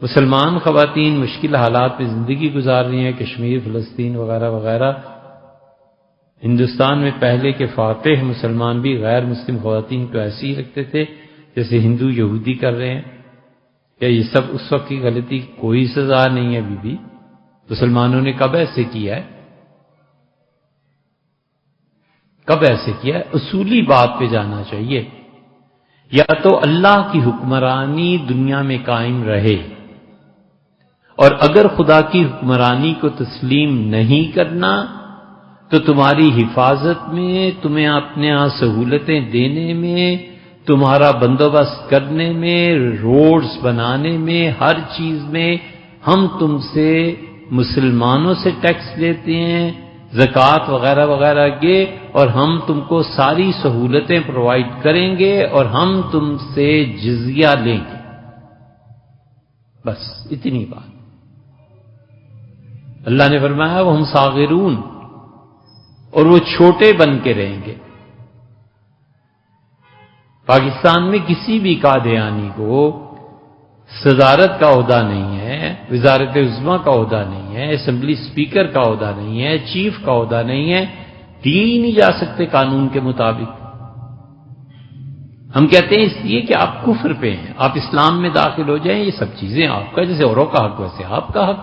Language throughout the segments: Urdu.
مسلمان خواتین مشکل حالات میں زندگی گزار رہی ہیں، کشمیر، فلسطین وغیرہ وغیرہ۔ ہندوستان میں پہلے کے فاتح مسلمان بھی غیر مسلم خواتین کو ایسے ہی رکھتے تھے جیسے ہندو یہودی کر رہے ہیں۔ کیا یہ سب اس وقت کی غلطی، کوئی سزا نہیں ہے؟ بی مسلمانوں نے کب ایسے کیا ہے؟ کب ایسے کیا ہے؟ اصولی بات پہ جانا چاہیے۔ یا تو اللہ کی حکمرانی دنیا میں قائم رہے، اور اگر خدا کی حکمرانی کو تسلیم نہیں کرنا تو تمہاری حفاظت میں، تمہیں اپنے یہاں سہولتیں دینے میں، تمہارا بندوبست کرنے میں، روڈز بنانے میں، ہر چیز میں ہم تم سے مسلمانوں سے ٹیکس لیتے ہیں، زکوٰۃ وغیرہ وغیرہ کے، اور ہم تم کو ساری سہولتیں پرووائڈ کریں گے، اور ہم تم سے جزیہ لیں گے۔ بس اتنی بات۔ اللہ نے فرمایا وہ ہم صاغرون، اور وہ چھوٹے بن کے رہیں گے۔ پاکستان میں کسی بھی قادیانی کو صدارت کا عہدہ نہیں ہے، وزارت عظمیٰ کا عہدہ نہیں ہے، اسمبلی اسپیکر کا عہدہ نہیں ہے، چیف کا عہدہ نہیں ہے، دیے ہی نہیں جا سکتے قانون کے مطابق۔ ہم کہتے ہیں اس لیے کہ آپ کفر پہ ہیں، آپ اسلام میں داخل ہو جائیں، یہ سب چیزیں آپ کا، جیسے اوروں کا حق ویسے آپ کا حق۔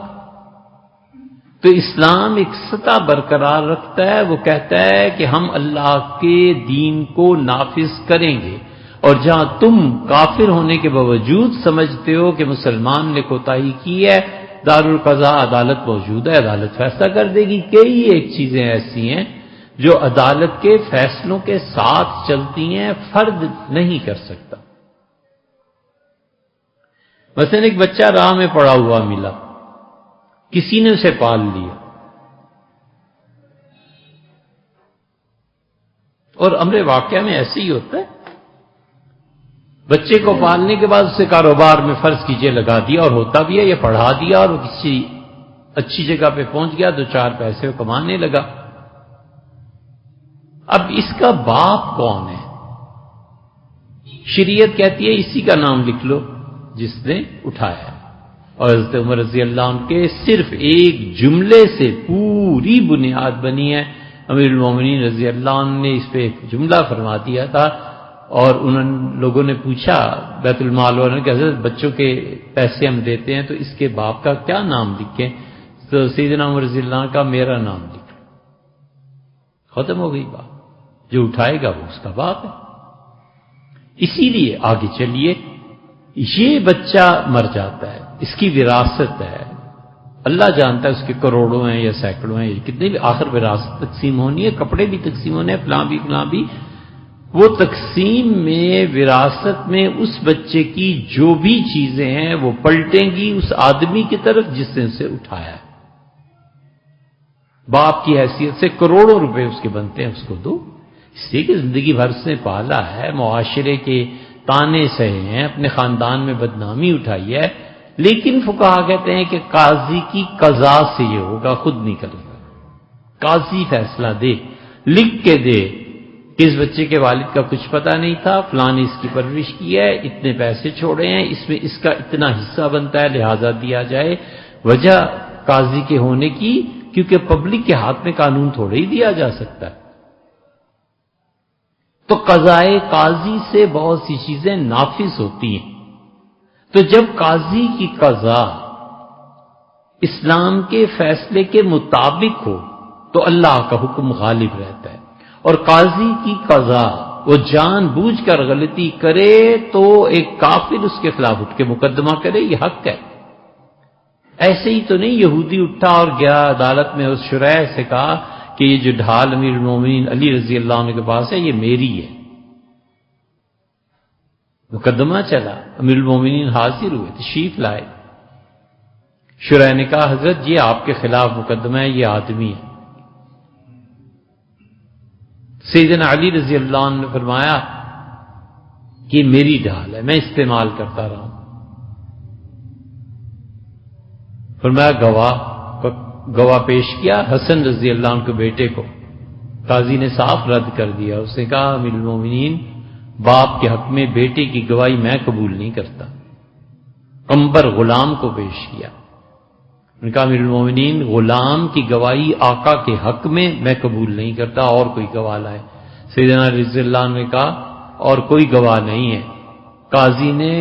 تو اسلام ایک سطح برقرار رکھتا ہے، وہ کہتا ہے کہ ہم اللہ کے دین کو نافذ کریں گے، اور جہاں تم کافر ہونے کے باوجود سمجھتے ہو کہ مسلمان نے کوتاہی کی ہے، دارالقضاء عدالت موجود ہے، عدالت فیصلہ کر دے گی۔ کئی ایک چیزیں ایسی ہیں جو عدالت کے فیصلوں کے ساتھ چلتی ہیں، فرد نہیں کر سکتا۔ مثلا ایک بچہ راہ میں پڑا ہوا ملا، کسی نے اسے پال لیا، اور امر واقعہ میں ایسے ہی ہوتا ہے، بچے کو پالنے کے بعد اسے کاروبار میں فرض کیجئے لگا دیا، اور ہوتا بھی ہے، یہ پڑھا دیا، اور وہ کسی اچھی جگہ پہ پہنچ گیا، 2-4 پیسے کمانے لگا۔ اب اس کا باپ کون ہے؟ شریعت کہتی ہے اسی کا نام لکھ لو جس نے اٹھایا۔ اور حضرت عمر رضی اللہ عنہ کے صرف ایک جملے سے پوری بنیاد بنی ہے۔ امیر المومنین رضی اللہ عنہ نے اس پہ ایک جملہ فرما دیا تھا، اور ان لوگوں نے پوچھا بیت المال والوں نے کہ حضرت بچوں کے پیسے ہم دیتے ہیں تو اس کے باپ کا کیا نام لکھیں؟ تو سیدنا عمر رضی اللہ عنہ کا میرا نام لکھ، ختم ہو گئی بات۔ جو اٹھائے گا وہ اس کا باپ ہے۔ اسی لیے آگے چلیے، یہ بچہ مر جاتا ہے، اس کی وراثت ہے، اللہ جانتا ہے اس کے کروڑوں ہیں یا سینکڑوں ہیں، کتنے بھی، آخر وراثت تقسیم ہونی ہے، کپڑے بھی تقسیم ہونے ہیں، فلاں بھی۔ وہ تقسیم میں، وراثت میں اس بچے کی جو بھی چیزیں ہیں وہ پلٹیں گی اس آدمی کی طرف جس نے اسے اٹھایا ہے۔ باپ کی حیثیت سے کروڑوں روپے اس کے بنتے ہیں، اس کو دو، اس لیے کہ زندگی بھر سے پالا ہے، معاشرے کے تانے سہے ہیں، اپنے خاندان میں بدنامی اٹھائی ہے، لیکن فقہا کہتے ہیں کہ قاضی کی قضا سے یہ ہوگا، خود نہیں کرے گا۔ قاضی فیصلہ دے، لکھ کے دے کہ اس بچے کے والد کا کچھ پتہ نہیں تھا، فلاں نے اس کی پرورش کی ہے، اتنے پیسے چھوڑے ہیں، اس میں اس کا اتنا حصہ بنتا ہے، لہذا دیا جائے۔ وجہ قاضی کے ہونے کی، کیونکہ پبلک کے ہاتھ میں قانون تھوڑے ہی دیا جا سکتا ہے۔ تو قضائے قاضی سے بہت سی چیزیں نافذ ہوتی ہیں۔ تو جب قاضی کی قضا اسلام کے فیصلے کے مطابق ہو تو اللہ کا حکم غالب رہتا ہے، اور قاضی کی قضا وہ جان بوجھ کر غلطی کرے تو ایک کافر اس کے خلاف اٹھ کے مقدمہ کرے، یہ حق ہے۔ ایسے ہی تو نہیں یہودی اٹھا اور گیا عدالت میں، اس شریح سے کہا کہ یہ جو ڈھال امیر المومنین علی رضی اللہ عنہ کے پاس ہے یہ میری ہے۔ مقدمہ چلا، امیر المومنین حاضر ہوئے، تشریف لائے، شریح نے کہا حضرت یہ آپ کے خلاف مقدمہ ہے، یہ آدمی ہے۔ سیدنا علی رضی اللہ عنہ نے فرمایا کہ میری ڈھال ہے، میں استعمال کرتا رہا ہوں۔ فرمایا گواہ پیش کیا، حسن رضی اللہ عنہ کے بیٹے کو۔ قاضی نے صاف رد کر دیا، اس نے کہا امیر المومنین باپ کے حق میں بیٹے کی گواہی میں قبول نہیں کرتا۔ قنبر غلام کو پیش کیا. ان کا امیر المومنین غلام کی گواہی آقا کے حق میں قبول نہیں کرتا، اور کوئی گواہ لائے. سیدنا رضی اللہ عنہ نے کہا اور کوئی گواہ نہیں ہے. قاضی نے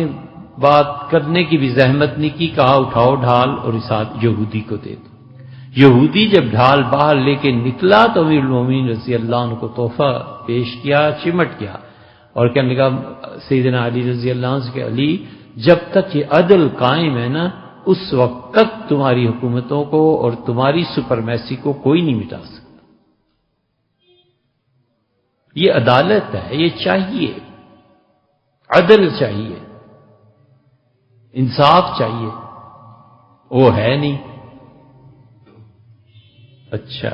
بات کرنے کی بھی زحمت نہیں کی، کہا اٹھاؤ ڈھال اور اس یہودی کو دے دو. یہودی جب ڈھال باہر لے کے نکلا تو امیر المومنین رضی اللہ عنہ کو تحفہ پیش کیا، چمٹ گیا اور کہنے لگا سیدنا علی رضی اللہ عنہ سے کہ علی، جب تک یہ عدل قائم ہے نا، اس وقت تک تمہاری حکومتوں کو اور تمہاری سپرمیسی کو کوئی نہیں مٹا سکتا. یہ عدالت ہے، یہ چاہیے، عدل چاہیے، انصاف چاہیے، وہ ہے نہیں. اچھا